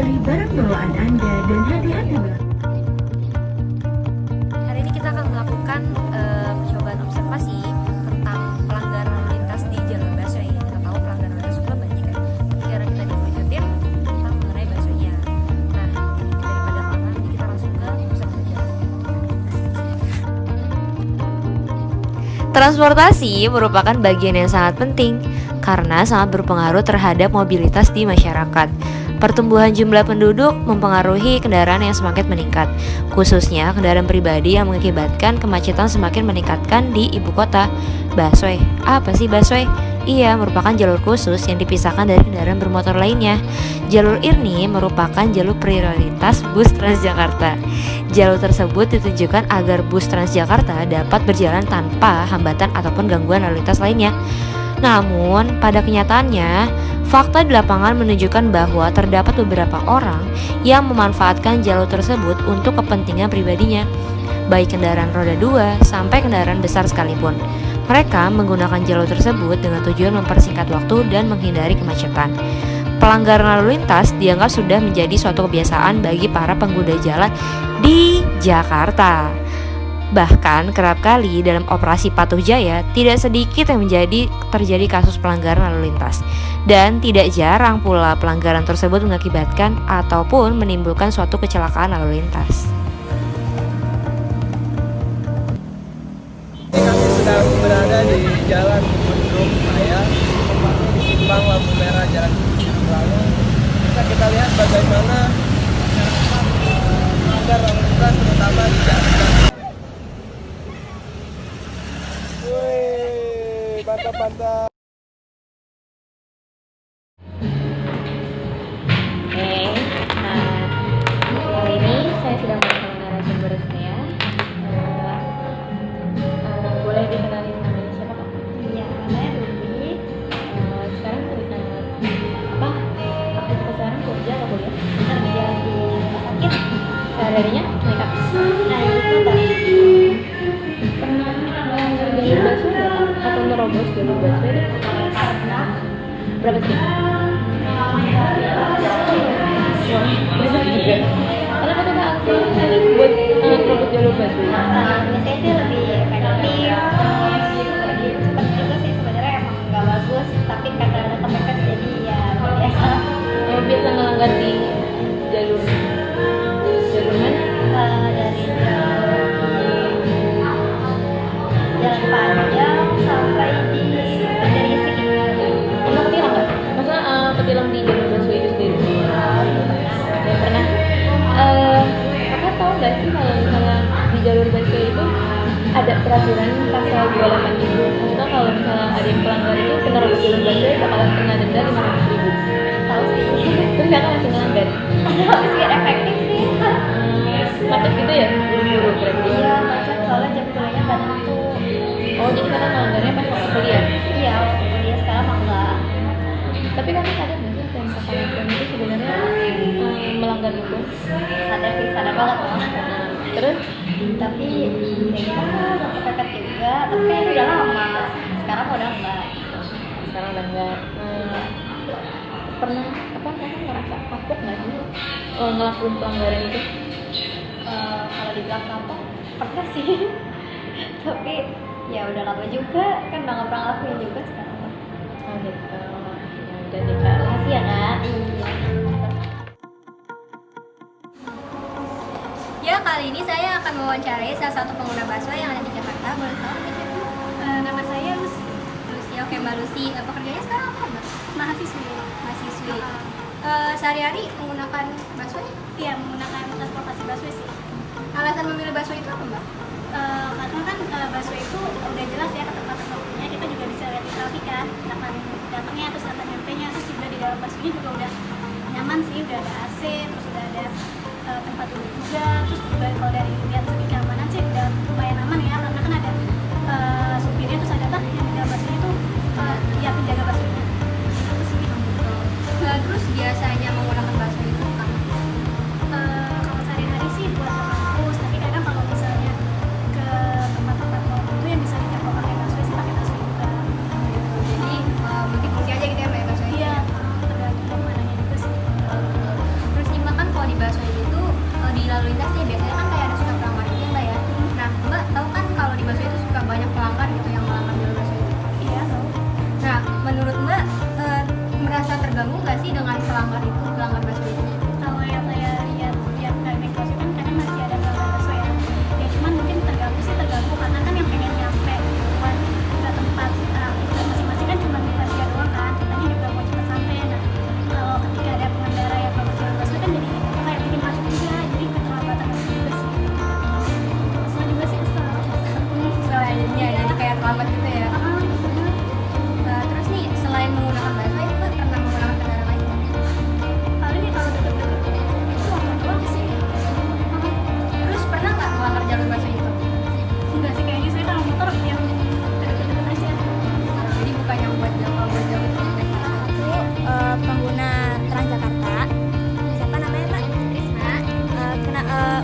dari barang bawaan Anda dan hati-hati Hari ini kita akan melakukan percobaan observasi tentang pelanggaran lalu lintas di jalur busway. Kita tahu pelanggaran lalu lintas itu banyak kan. Karena kita dibujutin tentang mengenai busway-nya. Nah, daripada lama, ini kita langsung ke pusat perbelanjaan. Transportasi merupakan bagian yang sangat penting karena sangat berpengaruh terhadap mobilitas di masyarakat. Pertumbuhan jumlah penduduk mempengaruhi kendaraan yang semakin meningkat, khususnya kendaraan pribadi yang mengakibatkan kemacetan semakin meningkatkan di ibu kota. Busway, apa sih busway? Ia merupakan jalur khusus yang dipisahkan dari kendaraan bermotor lainnya. Jalur ini merupakan jalur prioritas bus Transjakarta. Jalur tersebut ditujukan agar bus Transjakarta dapat berjalan tanpa hambatan ataupun gangguan lalu lintas lainnya. Namun, pada kenyataannya, fakta di lapangan menunjukkan bahwa terdapat beberapa orang yang memanfaatkan jalur tersebut untuk kepentingan pribadinya, baik kendaraan roda 2 sampai kendaraan besar sekalipun. Mereka menggunakan jalur tersebut dengan tujuan mempersingkat waktu dan menghindari kemacetan. Pelanggaran lalu lintas dianggap sudah menjadi suatu kebiasaan bagi para pengguna jalan di Jakarta. Bahkan kerap kali dalam operasi Patuh Jaya tidak sedikit yang terjadi kasus pelanggaran lalu lintas. Dan tidak jarang pula pelanggaran tersebut mengakibatkan ataupun menimbulkan suatu kecelakaan lalu lintas. Kami sedang berada di Jalan Gubernur Raya, tepatnya di simpang lampu merah Jalan Lalu. Bisa kita lihat bagaimana pelanggar lalu lintas terutama di Jakarta. Wih, mantap-mantap. Kali ini saya sedang bersama narasumber saya. Boleh dikenalin namanya siapa, Pak? Iya, namanya Ruby. Sekarang apa? Aktivitas sekarang kerja atau kuliah? Kerja di rumah sakit. Sehari-harinya naik apa? Nah, itu tadi Pernah melanggar jalur busway nggak, Pak? Atau nerobos jalur busway deh? pernah Berapa sih? Banyak juga. Karena kan ada akses buat nerobos jalur busway. biasanya sih lebih efektif, terus lebih cepat juga sih sebenarnya emang nggak bagus, tapi karena ada kepepet jadi ya biasa. Biasa ngelanggar di jalur mana? Dari jalan panjang sampai di Banjarnya sih. Pernah ketilang nggak? Masa ketilang di jalur busway itu sendiri? Nggak pernah. Kakak tahu nggak sih kalau misalnya di jalur busway itu ada peraturan pasal 28 itu? Maksudnya kalau misalnya ada yang pelanggar itu penerobos jalur busway bakalan kena denda 500.000. Tahu sih. Terus kakak masih ngelanggar? Tapi biar efektif sih. Macet gitu ya? Buru-buru berarti. Iya, macet soalnya jam kuliahnya nggak tentu. Oh, jadi kakak ngelanggarnya pas waktu kuliah? Iya, waktu kuliah sekarang mah enggak. Tapi kakak sadar nggak sih yang kakak lakukan itu sebenarnya melanggar hukum? Sadar sih, sadar banget loh. Terus? Tapi ya kepepet juga, tapi kan itu udah lama. Sekarang udah enggak. Sekarang udah enggak. Pernah kakak ngerasa kapok nggak sih ngelakuin pelanggaran itu? Kalau dibilang kapok, pernah sih. Tapi ya udah lama juga, kan udah nggak pernah ngelakuin juga sekarang. Oh gitu. Ya udah deh kak, makasih ya kak. Ya, kali ini saya akan mewawancarai salah satu pengguna busway yang ada di Jakarta. Boleh tahu namanya siapa? Nama saya Lucy. Lucy. Oke, Mbak Lucy. Pekerjaannya sekarang apa, Mbak? Mahasiswi. Mahasiswi. Sehari-hari menggunakan busway? Iya, menggunakan transportasi busway sih. Alasan memilih busway itu apa, Mbak? Karena kan busway itu udah jelas ya ketempat-tempatnya, kita juga bisa lihat di traffic kan, kapan datangnya terus kapan nyampenya, terus juga di dalam busway juga udah nyaman sih, udah ada AC, terus udah ada tempat duduk juga, terus juga kalau dari lihat segi keamanan sih udah lumayan aman ya, karena kan ada supirnya, terus ada yang di dalam busway itu ya penjaga busway-nya. Itu sih. Terus biasanya menggunakan busway itu apa? Kalau sehari-hari sih buat ke kampus, tapi kadang kalau misalnya ke tempat-tempat mau itu yang bisa dijangkau pakai busway sih pakai busway juga. Jadi multifungsi aja gitu ya, Mbak, busway? Iya, tergantung mananya juga sih. Terus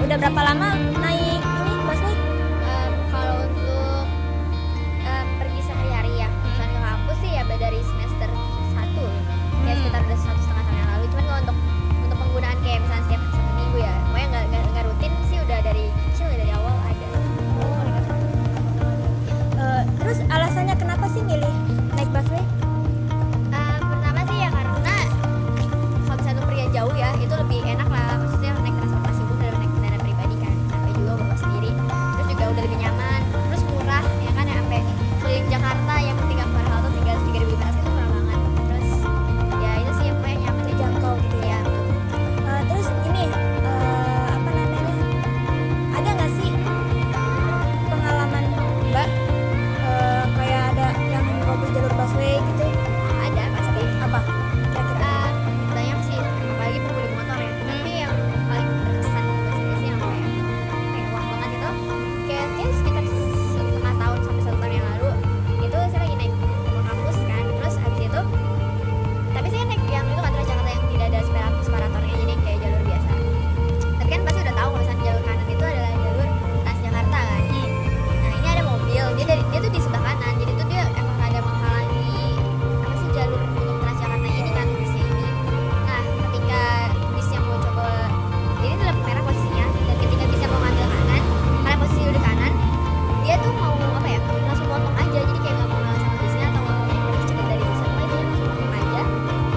Udah berapa lama naik ini busway? Kalau untuk pergi sehari-hari ya, misalnya ke kampus sih ya dari semester 1 kayak sekitar udah 1,5 tahun yang lalu. Cuman kalau untuk penggunaan kayak misalnya setiap satu minggu ya, pokoknya nggak rutin sih, udah dari kecil ya, dari awal ada. Terus alasannya kenapa sih milih naik busway? Pertama sih ya karena kalau misalnya untuk pergi jauh ya itu lebih enak lah, maksudnya naik transportasi umum daripada naik kendaraan pribadi kan, sampai juga bawa sendiri, terus juga udah lebih nyaman, terus murah ya kan, ya sampai keliling Jakarta yang penting gak keluar halte tinggal 3.500 itu murah banget, terus ya itu sih yang pokoknya nyaman Terjangkau gitu ya. Terus ini apa namanya? Ada nggak sih pengalaman Mbak kayak ada yang ngobrol jalur busway gitu? ada pasti. Apa? Kira-kira? Banyak sih, apalagi pengemudi motor ya, tapi yang paling berkesan buat saya sih yang kayak wah banget itu kayak sekitar 1,5 tahun sampai 1 tahun yang lalu itu saya lagi naik ke kampus kan, terus habis itu tapi saya naik yang itu kan Transjakarta yang tidak ada separatornya, jadi kayak jalur biasa, tapi kan pasti udah tahu kalau misalnya jalur kanan itu adalah jalur Transjakarta kan. Nah ini ada mobil, dia tuh di sebelah kanan, jadi tuh dia emang ada menghalangi apa sih jalur untuk Transjakarta ini kan, bisnya ini. Nah ketika bisnya mau coba, jadi itu lampu merah posisinya, dan ketika bisnya mau ngambil kanan, karena posisi udah kanan, dia tuh mau apa ya, langsung motong aja, jadi kayak nggak mau ngalah sama bisnya atau nggak mau lebih cepat dari bisnya, pokoknya dia langsung motong aja.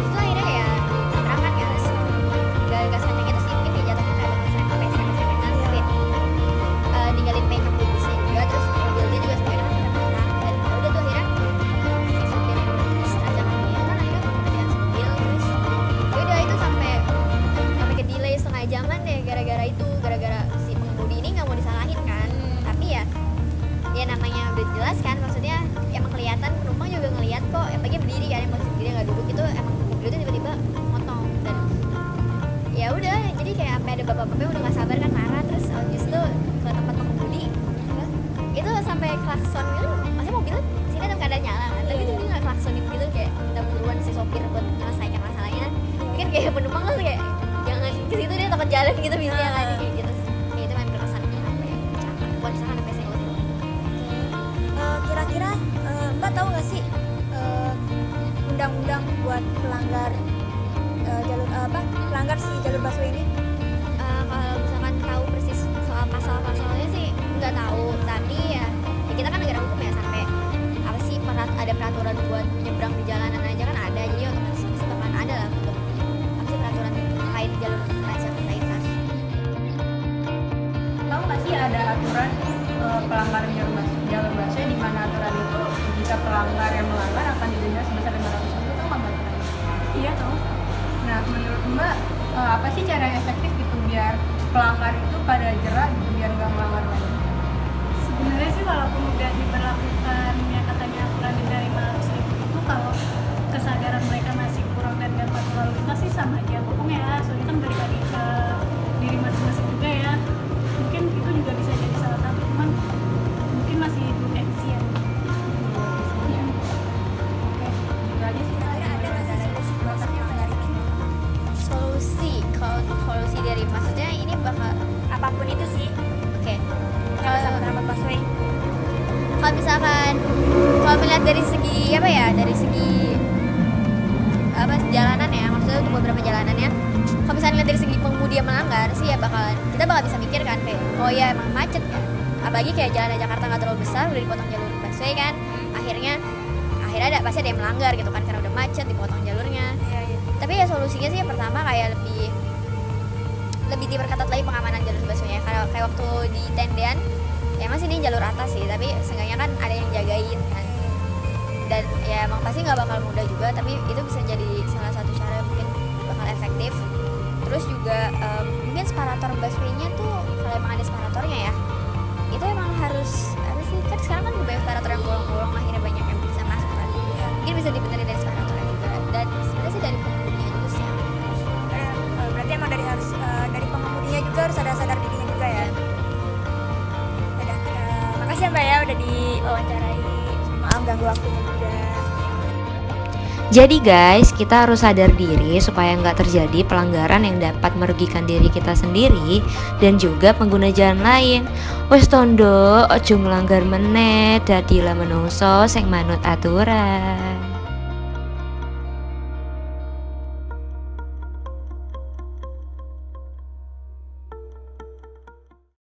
Itu akhirnya ya tabrakan ya, gas kencang itu sih mungkin ya jatuhnya kayak serempet-serempetan, tapi ninggalin penyok di bisnya juga, terus mobil dia juga sebenarnya kan tabrak, dan ya udah tuh akhirnya si sopir bis Transjakarta ini kan akhirnya berhenti mobil, terus ya udah itu sampai ke delay setengah jaman deh gara-gara itu, gara-gara si pengemudi ini nggak mau disalahin kan, tapi ya namanya udah jelas kan, maksudnya emang kelihatan penumpang juga ngelihat kok, apalagi berdiri kan, yang posisi berdiri nggak duduk, itu emang mobil itu tiba-tiba motong, dan ya udah jadi kayak sampai ada bapak-bapaknya udah nggak sabar kan, marah, terus habis itu ke tempat pengemudi itu sampai klakson gitu, maksudnya mobil sini dalam keadaan nyala kan, tapi tuh dia nggak klaksonin gitu, kayak minta buruan si sopir buat menyelesaikan masalahnya, mungkin kayak penumpang tuh kayak jangan ke situ, dia takut jalan gitu misalnya kan, kayak gitu sih. Kayak itu main berkesan sampai kecelakaan, bukan misalkan sampai senggol. Kira-kira Mbak tahu nggak sih undang-undang buat pelanggar pelanggar si jalur busway ini? Kalau misalkan tahu persis soal pasal-pasalnya sih nggak tahu, tapi ya kita kan negara hukum ya, sampai apa sih ada peraturan buat menyeberang di jalanan aja kan ada, jadi otomatis pasti bakalan ada lah untuk apa sih peraturan terkait jalur Transjakarta itu. Tahu nggak sih ada aturan pelanggaran jalur busway, di mana aturan itu jika pelanggar yang melanggar akan didenda sebesar 500 ribu, tahu nggak Mbak? Iya tahu. Nah menurut Mbak apa sih cara yang efektif gitu biar pelanggar itu pada jerak gitu, biar nggak melanggar lagi? Sebenarnya sih walaupun udah diberlakukan ya katanya aturan dari 500 ribu itu, kalau kesadaran mereka masih kurang dan nggak patuh lalu lintas sih sama aja bohong ya, soalnya kan balik lagi ke diri masing-masing juga ya, mungkin itu juga bisa jadi salah satu, cuman mungkin masih belum efisien. Gitu aja sih. Ada nggak sih solusi buat pelanggar ini? Kalau untuk solusi dari, maksudnya ini bakal Apapun itu sih, oke. kalau sama penerapan busway. Kalau misalkan kalau melihat dari segi apa ya, dari segi apa jalanan ya, maksudnya untuk beberapa jalanannya, kalau misalnya lihat dari segi pengemudi yang melanggar sih ya kita bakal bisa mikir kan kayak oh ya emang macet kan, apalagi kayak jalan Jakarta nggak terlalu besar, udah dipotong jalur busway kan, akhirnya pasti ada yang melanggar gitu kan, karena udah macet dipotong jalurnya. Tapi ya solusinya sih yang pertama kayak lebih diperketat lagi pengamanan jalur busway-nya, kayak waktu di tendean ya masih ini jalur atas sih, tapi seenggaknya kan ada yang jagain kan, dan ya emang pasti nggak bakal mudah juga, tapi itu bisa jadi salah satu cara yang mungkin bakal efektif. Terus juga mungkin separator busway-nya tuh kalau emang ada separatornya ya, itu emang harus apa sih, kan sekarang kan banyak separator yang bolong-bolong, akhirnya banyak yang bisa masuk kan, mungkin bisa dibenerin dari separatornya juga, dan sebenarnya sih dari pengemudinya juga sih yang harus. Berarti emang dari pengemudinya juga harus ada sadar dirinya juga ya. Udah, makasih ya Mbak ya udah diwawancarai. Maaf ganggu waktunya juga. Jadi guys, kita harus sadar diri supaya nggak terjadi pelanggaran yang dapat merugikan diri kita sendiri dan juga pengguna jalan lain. Wes tondo, ojo nglanggar meneh, dadilah menungso sing manut aturan.